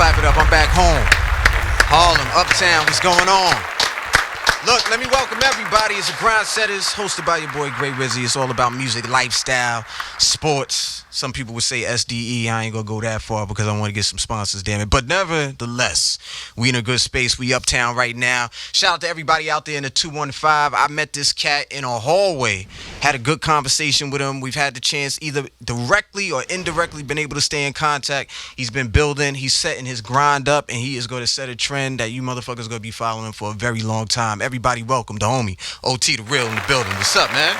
Clap it up. I'm back home. Harlem, Uptown, what's going on? Look, let me welcome everybody. It's a Grind Setters, hosted by your boy Gray Rizzy. It's all about music, lifestyle, sports. Some people would say SDE. I ain't gonna go that far because I want to get some sponsors, damn it. But nevertheless, we in a good space. We uptown right now. Shout out to everybody out there in the 215. I met this cat in a hallway. Had a good conversation with him. We've had the chance either directly or indirectly been able to stay in contact. He's been building. He's setting his grind up, and he is going to set a trend that you motherfuckers going to be following for a very long time. Everybody welcome the homie, OT the Real in the building. What's up, man?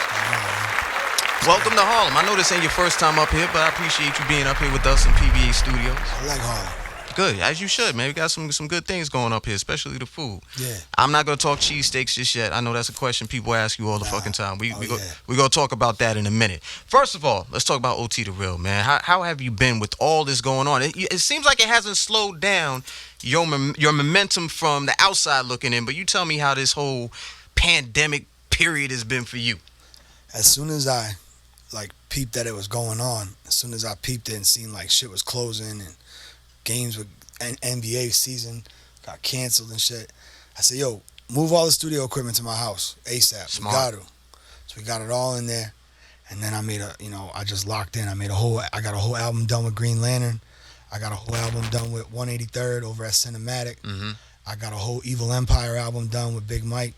Welcome to Harlem. I know this ain't your first time up here, but I appreciate you being up here with us in PVA Studios. I like Harlem. Good, as you should, man. We got some good things going up here, especially the food. Yeah. I'm not going to talk cheesesteaks just yet. I know that's a question people ask you all the fucking time. We're going to talk about that in a minute. First of all, let's talk about OT the Real, man. How have you been with all this going on? It seems like it hasn't slowed down your momentum from the outside looking in, but you tell me how this whole pandemic period has been for you. As soon as I peeped that it was going on, as soon as I peeped it and seen like shit was closing and games with NBA season got canceled and shit, I said, yo, move all the studio equipment to my house ASAP. Smart. We got to. So we got it all in there. And then I made I just locked in. I got a whole album done with Green Lantern. I got a whole album done with 183rd over at Cinematic. Mm-hmm. I got a whole Evil Empire album done with Big Mike.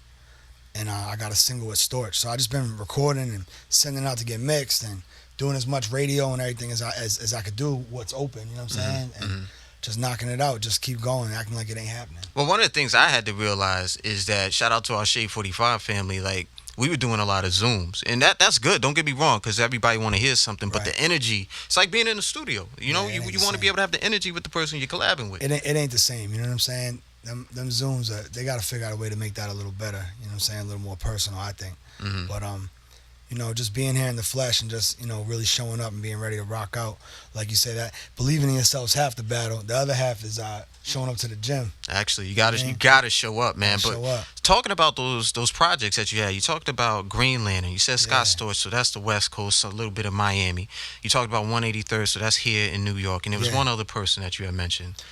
And I got a single with Storch. So I just been recording and sending it out to get mixed and doing as much radio and everything as I could do what's open, you know what I'm saying? And just knocking it out, just keep going, acting like it ain't happening. Well, one of the things I had to realize is that, shout out to our Shade 45 family, like, we were doing a lot of Zooms. And that's good, don't get me wrong, because everybody want to hear something. But the energy, it's like being in the studio. You know, you want to be able to have the energy with the person you're collabing with. It ain't the same, you know what I'm saying? Them Zooms, they got to figure out a way to make that a little better, you know what I'm saying? A little more personal, I think. Mm-hmm. But, just being here in the flesh and just, really showing up and being ready to rock out. Like you say, that believing in yourself's half the battle. The other half is showing up to the gym. Actually, you gotta show up, man. But show up. Talking about those projects that you had, you talked about Green Lantern. You said Scott Storch, so that's the West Coast, a little bit of Miami. You talked about 183rd, so that's here in New York. And there was one other person that you had mentioned.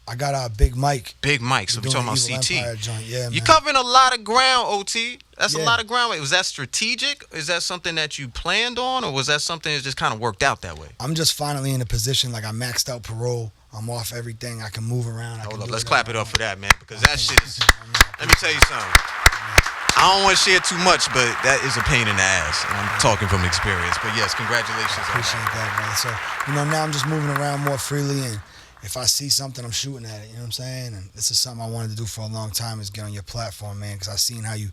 I got Big Mike. Big Mike, so we're talking about CT. Yeah, you're covering a lot of ground, OT. That's a lot of ground. Was that strategic? Is that something that you planned on, or was that something that just kind of worked out that way? I'm just finally in a position, like I maxed out parole. I'm off everything. I can move around. Hold up, let's clap it up for that, man, because that shit is... Let me tell you something. I don't want to share too much, but that is a pain in the ass. And I'm talking from experience. But yes, congratulations. I appreciate that, brother. So, now I'm just moving around more freely, and if I see something, I'm shooting at it, you know what I'm saying? And this is something I wanted to do for a long time, is get on your platform, man, because I seen how you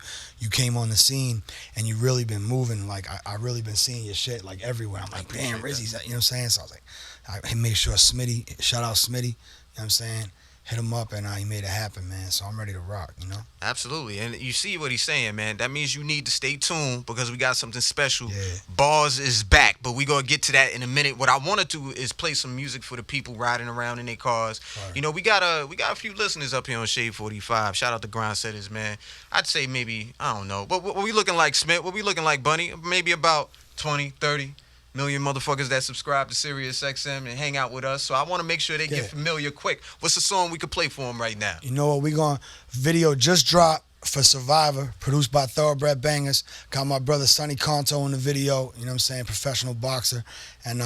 came on the scene and you really been moving. Like, I really been seeing your shit, like, everywhere. I'm like, damn, Rizzy's, you know what I'm saying? So I was like, I made sure Smitty, shout out Smitty, you know what I'm saying? Hit him up, and he made it happen, man. So I'm ready to rock, Absolutely. And you see what he's saying, man. That means you need to stay tuned because we got something special. Yeah. Bars is back, but we going to get to that in a minute. What I want to do is play some music for the people riding around in their cars. Right. We got a few listeners up here on Shade 45. Shout out to Grind Setters, man. I'd say maybe, I don't know. What we looking like, Smith? What we looking like, Bunny? Maybe about 20, 30 million motherfuckers that subscribe to SiriusXM and hang out with us. So I want to make sure they get familiar quick. What's the song we could play for them right now? You know what? Video just dropped for Survivor, produced by Thoroughbred Bangers. Got my brother Sonny Conto in the video, you know what I'm saying, professional boxer. And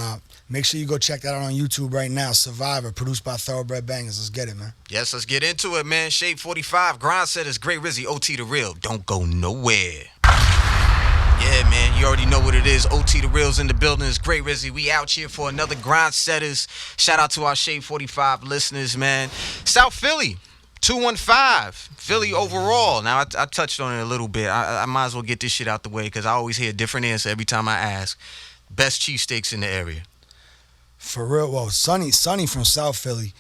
make sure you go check that out on YouTube right now. Survivor, produced by Thoroughbred Bangers. Let's get it, man. Yes, let's get into it, man. Shade 45, Grind Setters, Gray Rizzy, OT the Real. Don't go nowhere. Yeah, man, you already know what it is. OT the Real's in the building. It's Gray Rizzy. We out here for another Grind Setters. Shout out to our Shade 45 listeners, man. South Philly, 215. Philly overall. Now, I touched on it a little bit. I might as well get this shit out the way because I always hear a different answer every time I ask. Best cheesesteaks in the area. For real, well, Sonny from South Philly.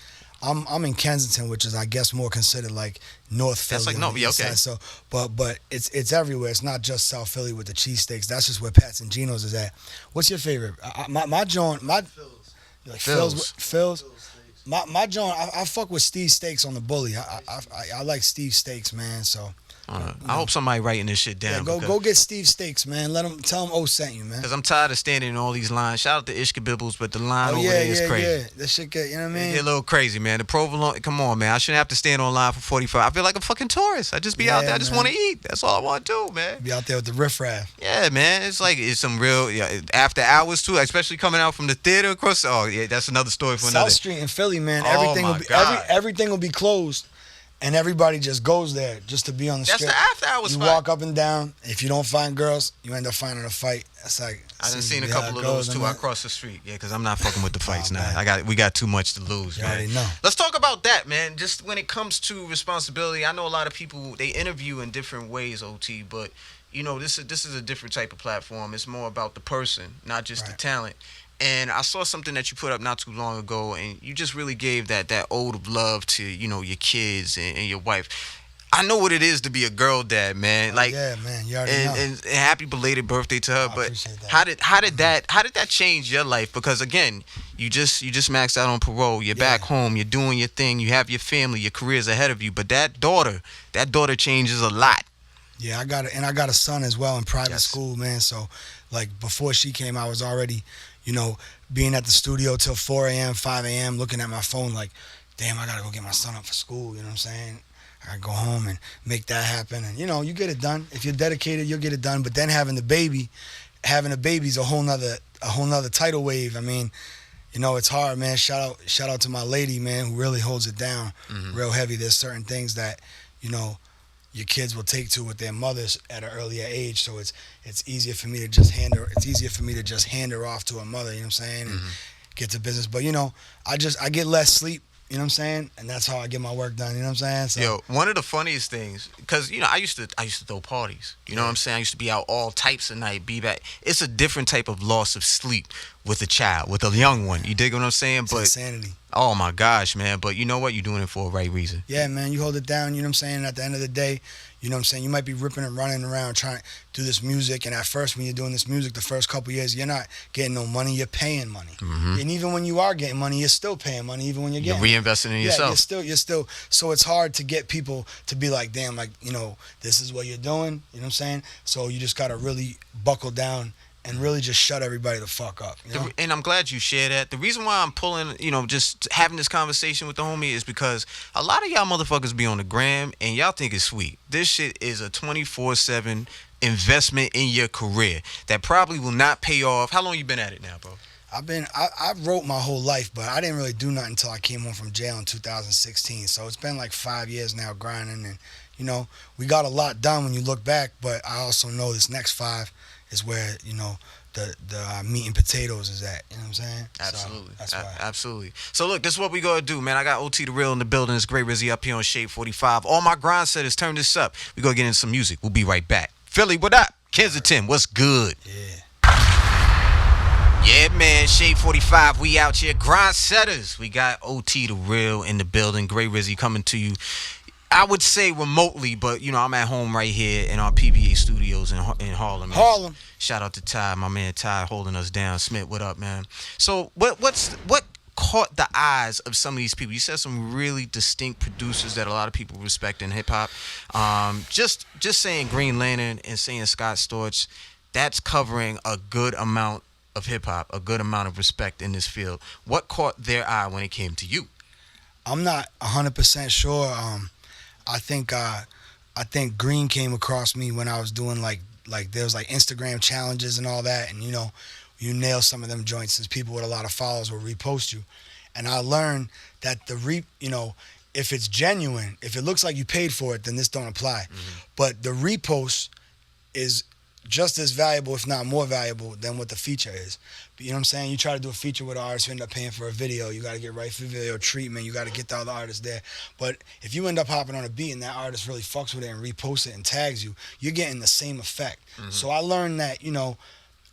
I'm in Kensington, which is, I guess, more considered like North Philly. That's like no, okay. Side. So, but it's everywhere. It's not just South Philly with the cheesesteaks. That's just where Pat's and Geno's is at. What's your favorite? My joint, Phil's. My joint, I fuck with Steve Steaks on the Bully. I like Steve Steaks, man. So I hope somebody writing this shit down. Yeah, go get Steve Steaks, man. Tell him O sent you, man. Because I'm tired of standing in all these lines. Shout out to Ishka Bibbles, but the line over there is crazy. Yeah, that shit get, you know what I mean? It get a little crazy, man. The provolone, come on, man. I shouldn't have to stand on line for 45. I feel like a fucking tourist. I just be out there. I just want to eat. That's all I want to do, man. Be out there with the riffraff. Yeah, man. It's some real after hours too, especially coming out from the theater across. Oh yeah, that's another story for another. South Street in Philly, man. Oh, Everything will be closed. And everybody just goes there just to be on the strip. That's the after hours You fight. walk up and down. If you don't find girls, you end up finding a fight. That's like I done seen a couple of those too. I crossed the street. Yeah, because I'm not fucking with the fights now. We got too much to lose, man. Already know. Let's talk about that, man. Just when it comes to responsibility, I know a lot of people, they interview in different ways, OT, but you know, this is a different type of platform. It's more about the person, not just the talent. And I saw something that you put up not too long ago, and you just really gave that ode of love to, you know, your kids and your wife. I know what it is to be a girl dad, man. Like, yeah, man, you already know. And happy belated birthday to her. But how did that change your life? Because again, you just maxed out on parole. You're back home. You're doing your thing. You have your family. Your career's ahead of you. But that daughter changes a lot. Yeah, I got a son as well in private school, man. So, like, before she came, I was already, you know, being at the studio till 4 a.m., 5 a.m., looking at my phone like, damn, I got to go get my son up for school, you know what I'm saying? I got to go home and make that happen. And, you know, you get it done. If you're dedicated, you'll get it done. But then having a baby's a whole nother tidal wave. I mean, you know, it's hard, man. Shout out to my lady, man, who really holds it down real heavy. There's certain things that, you know, your kids will take to with their mothers at an earlier age, so it's easier for me to just hand her off to her mother, you know what I'm saying, and get to business. But you know, I get less sleep, you know what I'm saying, and that's how I get my work done, you know what I'm saying. So, yo, one of the funniest things, because you know, I used to throw parties, you know what I'm saying. I used to be out all types of night, be back. It's a different type of loss of sleep with a child, with a young one. You dig what I'm saying? It's insanity. Oh my gosh, man. But you know what? You're doing it for a right reason. Yeah, man. You hold it down, you know what I'm saying? At the end of the day, you know what I'm saying? You might be ripping and running around trying to do this music. And at first, when you're doing this music, the first couple years, you're not getting no money. You're paying money. And even when you are getting money, you're still paying money, even when you're getting You're reinvesting in yourself. You're still. So it's hard to get people to be like, damn, like, you know, this is what you're doing. You know what I'm saying? So you just got to really buckle down and really just shut everybody the fuck up. You know? And I'm glad you share that. The reason why I'm pulling, you know, just having this conversation with the homie is because a lot of y'all motherfuckers be on the gram and y'all think it's sweet. This shit is a 24/7 investment in your career that probably will not pay off. How long you been at it now, bro? I wrote my whole life, but I didn't really do nothing until I came home from jail in 2016. So it's been like 5 years now grinding, and you know, we got a lot done when you look back, but I also know this next 5 is where, you know, the meat and potatoes is at. You know what I'm saying? Absolutely. So that's why. Absolutely. So look, this is what we gonna do, man. I got OT the Real in the building. It's Gray Rizzy up here on Shade 45. All my grind setters, turn this up. We gonna get into some music. We'll be right back. Philly, what up? Kensington, what's good? Yeah, man. Shade 45. We out here. Grind setters. We got OT the Real in the building. Gray Rizzy coming to you. I would say remotely, but you know, I'm at home right here in our PBA studios in Harlem. Harlem. Shout out to Ty, my man Ty, holding us down. Smith, what up, man? So, what caught the eyes of some of these people? You said some really distinct producers that a lot of people respect in hip hop. Just saying Green Lantern and saying Scott Storch, that's covering a good amount of hip hop, a good amount of respect in this field. What caught their eye when it came to you? I'm not 100% sure. I think Green came across me when I was doing like there was like Instagram challenges and all that, and you know, you nail some of them joints since people with a lot of followers will repost you. And I learned that you know, if it's genuine, if it looks like you paid for it, then this don't apply. But the repost is just as valuable, if not more valuable, than what the feature is. But you know what I'm saying? You try to do a feature with an artist, you end up paying for a video. You got to get right for video treatment. You got to get the other artist there. But if you end up hopping on a beat and that artist really fucks with it and reposts it and tags you, you're getting the same effect. So I learned that, you know,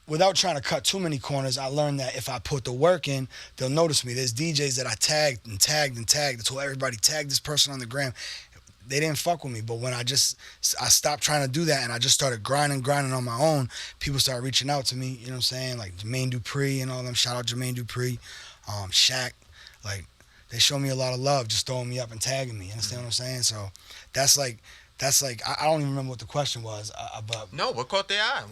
without trying to cut too many corners, I learned that if I put the work in, they'll notice me. There's DJs that I tagged. I told everybody, tag this person on the gram. They didn't fuck with me, but when I stopped trying to do that and I just started grinding on my own, people started reaching out to me, you know what I'm saying? Like Jermaine Dupri and all them. Shout out Jermaine Dupri, Shaq. Like, they show me a lot of love just throwing me up and tagging me. You understand what I'm saying? So that's that's like I don't even remember what the question was. But No, what caught their eye?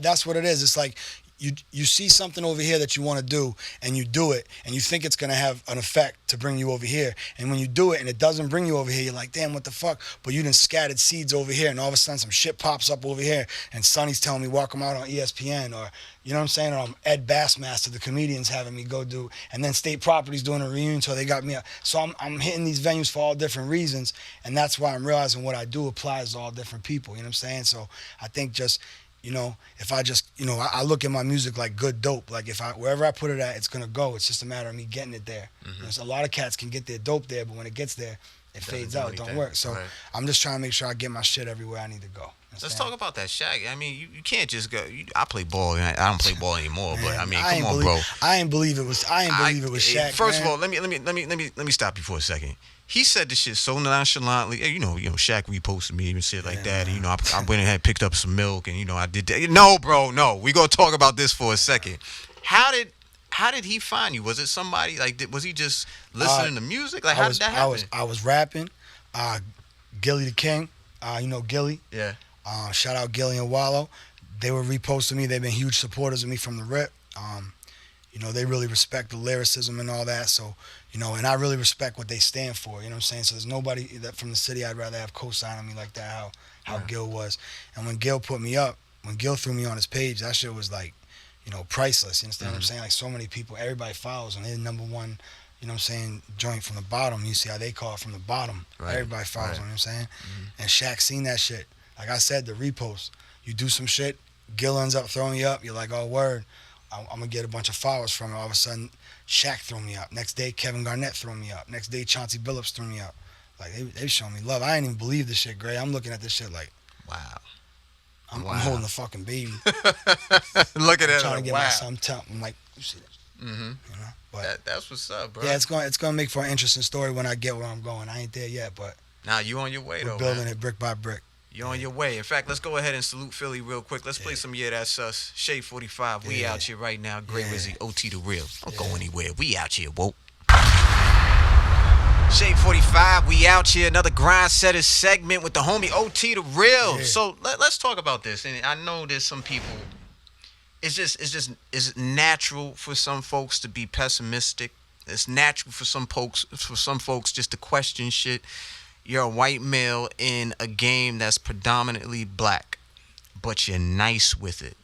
That's what it is. It's like you see something over here that you want to do, and you do it, and you think it's gonna have an effect to bring you over here, and when you do it and it doesn't bring you over here, you're like, damn, what the fuck? But you done scattered seeds over here, and all of a sudden some shit pops up over here, and Sonny's telling me walk him out on ESPN, or you know what I'm saying, or Ed Bassmaster, the comedian's having me go do, and then State Property's doing a reunion, so they got me. So I'm hitting these venues for all different reasons, and that's why I'm realizing what I do applies to all different people. You know what I'm saying? So I think just, you know, if I just, you know, I look at my music like good dope. Like wherever I put it at, it's gonna go. It's just a matter of me getting it there. Mm-hmm. You know, so a lot of cats can get their dope there, but when it gets there, it fades out. It don't work. So right. I'm just trying to make sure I get my shit everywhere I need to go. Let's talk about that, Shaq. I mean, you can't just go. I play ball. I don't play ball anymore. Man, but I mean, come on, bro. I ain't believe it was Shaq. First man. of all, let me stop you for a second. He said this shit so nonchalantly. You know, Shaq reposted me and shit like that. And, you know, I went and had picked up some milk, and you know, I did that. No, bro, no. We gonna talk about this for a second. How did he find you? Was it somebody like? Was he just listening to music? Like, how did that happen? I was rapping. Gilly the King. You know Gilly. Yeah. Shout out Gilly and Wallow. They were reposting me. They've been huge supporters of me from the rip. You know, they really respect the lyricism and all that. So, you know, and I really respect what they stand for. You know what I'm saying? So there's nobody that from the city I'd rather have co-signing me like that, how Gil was. And when Gil put me up, when Gil threw me on his page, that shit was like, you know, priceless. You understand what I'm saying? Like so many people, everybody follows and they're number one, you know what I'm saying, joint from the bottom. You see how they call it from the bottom. Right. Everybody follows, you know what I'm saying? Mm-hmm. And Shaq seen that shit. Like I said, the repost. You do some shit, Gil ends up throwing you up. You're like, oh, word. I'm going to get a bunch of followers from it. All of a sudden, Shaq threw me up. Next day, Kevin Garnett threw me up. Next day, Chauncey Billups threw me up. Like, they showing me love. I ain't even believe this shit, Gray. I'm looking at this shit like, wow. I'm holding a fucking baby. Look at that. Trying to get my son top. I'm like, you see that? Mm-hmm. You know? But that's what's up, bro. Yeah, it's going to make for an interesting story when I get where I'm going. I ain't there yet, but now you on your way, we're building it brick by brick. You're on your way. In fact, let's go ahead and salute Philly real quick. Let's play some Yeah That's Us. Shade 45. We out here right now. Gray Rizzy, OT the real. Don't go anywhere. We out here, whoa. Shade 45. We out here. Another grind setters segment with the homie OT the real. Yeah. So let's talk about this. And I know there's some people. It's natural for some folks to be pessimistic. It's natural for some folks just to question shit. You're a white male in a game that's predominantly black, but you're nice with it.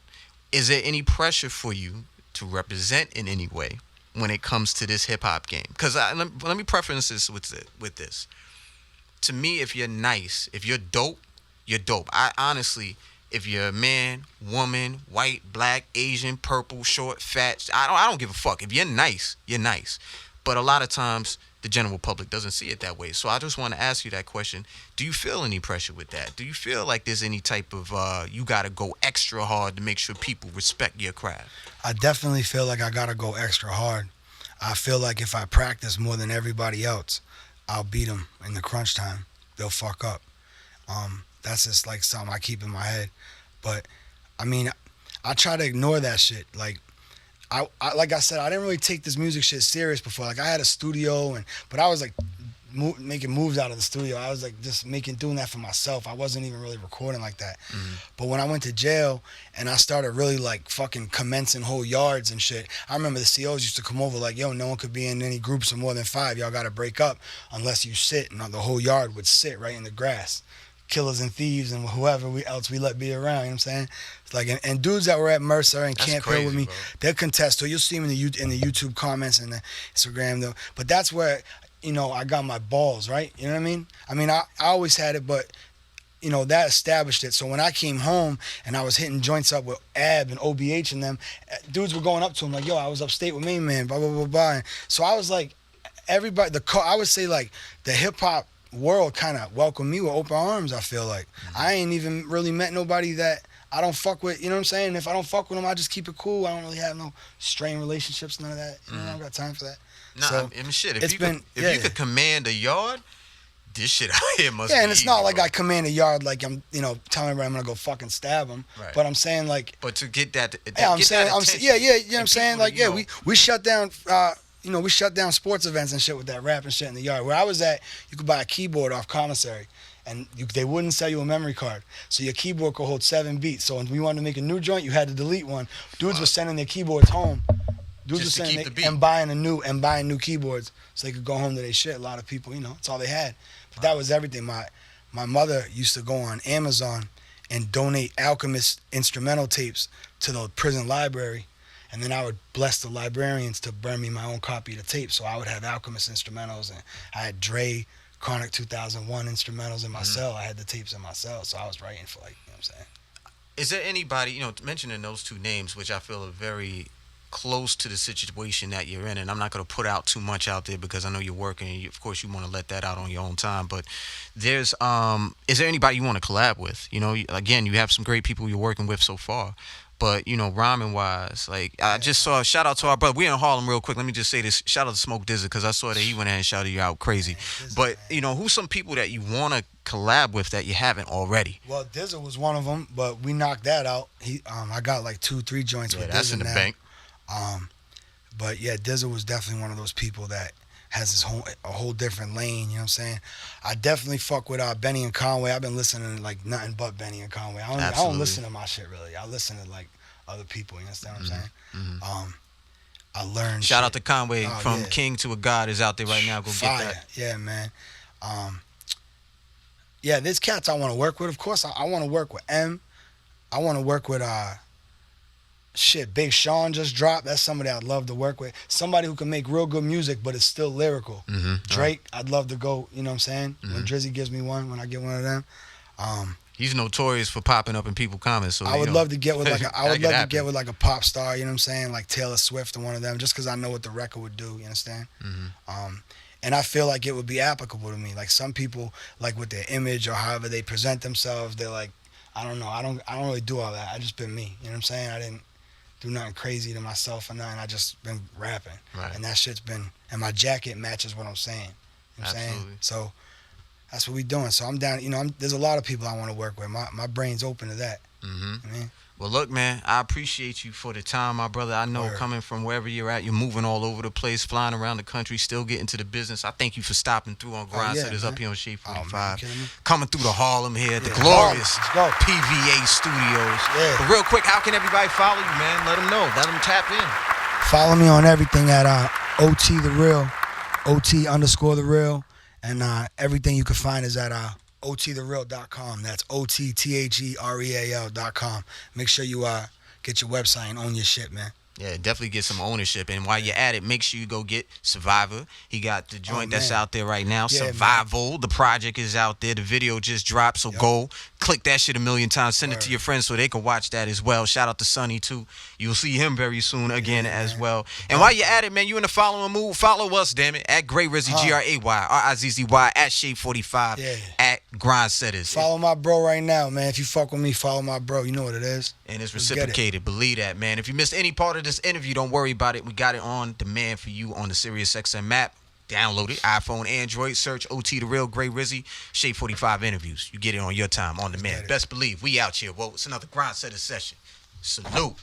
Is there any pressure for you to represent in any way when it comes to this hip-hop game? Because let me preference this with this. To me, if you're nice, if you're dope, you're dope. I honestly, if you're a man, woman, white, black, Asian, purple, short, fat, I don't give a fuck. If you're nice, you're nice. But a lot of times, the general public doesn't see it that way. So I just want to ask you that question. Do you feel any pressure with that? Do you feel like there's any type of, you got to go extra hard to make sure people respect your craft? I definitely feel like I got to go extra hard. I feel like if I practice more than everybody else, I'll beat them in the crunch time. They'll fuck up. That's just like something I keep in my head. But, I mean, I try to ignore that shit. Like like I said, I didn't really take this music shit serious before. Like I had a studio, but I was like making moves out of the studio. I was like just doing that for myself. I wasn't even really recording like that. Mm-hmm. But when I went to jail and I started really like fucking commencing whole yards and shit, I remember the COs used to come over like, yo, no one could be in any groups of more than 5. Y'all got to break up unless you sit. And the whole yard would sit right in the grass. Killers and thieves and whoever else we let be around, you know what I'm saying? It's like, and dudes that were at Mercer and Camp Hill with me, they'll contest. So you'll see them in the YouTube comments and the Instagram, though. But that's where, you know, I got my balls, right? You know what I mean? I mean, I always had it, but, you know, that established it. So when I came home and I was hitting joints up with Ab and OBH and them, dudes were going up to him like, yo, I was upstate with Main Man, blah, blah, blah, blah. And so I was like, everybody, I would say like the hip-hop world kind of welcomed me with open arms, I feel like. Mm-hmm. I ain't even really met nobody that I don't fuck with, you know what I'm saying? And if I don't fuck with them, I just keep it cool. I don't really have no strained relationships, none of that. You know, I don't got time for that. Nah, so, I mean, shit, if you could command a yard, this shit out here must be and it's easy, not like bro. I command a yard like I'm, you know, telling everybody I'm gonna go fucking stab them. Right. But I'm saying like, but to get that, you know what I'm saying? Like, yeah, we shut down. You know, we shut down sports events and shit with that rap and shit in the yard. Where I was at, you could buy a keyboard off commissary, and they wouldn't sell you a memory card. So your keyboard could hold 7 beats. So when we wanted to make a new joint, you had to delete one. Dudes were sending their keyboards home. Dudes were sending and buying new keyboards so they could go home to their shit. A lot of people, it's all they had. But that was everything. My mother used to go on Amazon and donate Alchemist instrumental tapes to the prison library. And then I would bless the librarians to burn me my own copy of the tape. So I would have Alchemist instrumentals, and I had Dre, Chronic 2001 instrumentals in my cell. I had the tapes in my cell, so I was writing for, like, you know what I'm saying? Is there anybody, mentioning those two names, which I feel are very close to the situation that you're in, and I'm not going to put out too much out there because I know you're working, and of course you want to let that out on your own time, but is there anybody you want to collab with? Again, you have some great people you're working with so far, but rhyming wise, like I just saw, shout out to our brother, we're in Harlem real quick, let me just say this, shout out to Smoke Dizza, because I saw that he went ahead and shouted you out crazy. But who's some people that you want to collab with that you haven't already? Well, Dizza was one of them, but we knocked that out. I got like 2-3 joints with Dizza. That's in the bank. But yeah, Dizza was definitely one of those people that has a whole different lane, you know what I'm saying? I definitely fuck with Benny and Conway. I've been listening to like nothing but Benny and Conway. I don't listen to my shit really. I listen to like other people, you understand what I'm saying? Mm-hmm. I learned Shout out to Conway from King to a God is out there right now. Go Fire. Get that. Yeah, man. Yeah, there's cats I want to work with. Of course, I want to work with M. I want to work with Big Sean just dropped. That's somebody I'd love to work with. Somebody who can make real good music, but it's still lyrical. Mm-hmm. Drake, I'd love to go, you know what I'm saying? Mm-hmm. When Drizzy gives me one, when I get one of them. He's notorious for popping up in people's comments. So I would love to get with like a pop star, you know what I'm saying? Like Taylor Swift or one of them, just because I know what the record would do, you understand? Mm-hmm. And I feel like it would be applicable to me. Like some people, like with their image or however they present themselves, they're like, I don't know, I don't really do all that. I just been me, you know what I'm saying? I didn't do nothing crazy to myself or nothing. I just been rapping. Right. And that shit's been, and my jacket matches what I'm saying. You know what I'm saying? So that's what we doing. So I'm down, there's a lot of people I want to work with. My brain's open to that. Mm-hmm. I mean, well, look, man, I appreciate you for the time, my brother. I know coming from wherever you're at, you're moving all over the place, flying around the country, still getting to the business. I thank you for stopping through on Grind Setters up here on Shade 45. Coming through the Harlem here at the glorious PVA Studios. Yeah. But real quick, how can everybody follow you, man? Let them know. Let them tap in. Follow me on everything at OT The Real, OT_The Real. And everything you can find is at OTTheReal.com. That's OTTheReal.com. Make sure you get your website and own your shit, man. Yeah, definitely get some ownership. And while you're at it, make sure you go get Survivor. He got the joint that's out there right now. Yeah, Survival. Man. The project is out there. The video just dropped. So go click that shit 1,000,000 times. Send it to your friends so they can watch that as well. Shout out to Sonny, too. You'll see him very soon again as well. And while you're at it, man, you in the following mood, follow us, damn it, at Gray Rizzy, GRAY, RIZZY, at Shade 45, at Grind Setters. Follow my bro right now, man. If you fuck with me, follow my bro. You know what it is. And it's reciprocated. Believe that, man. If you missed any part of this interview, don't worry about it. We got it on demand for you on the SiriusXM app. Download it, iPhone, Android, search OT The Real, Gray Rizzy, Shade 45 interviews. You get it on your time, on demand. Best believe, we out here. Well, it's another Grind Setters session. Salute.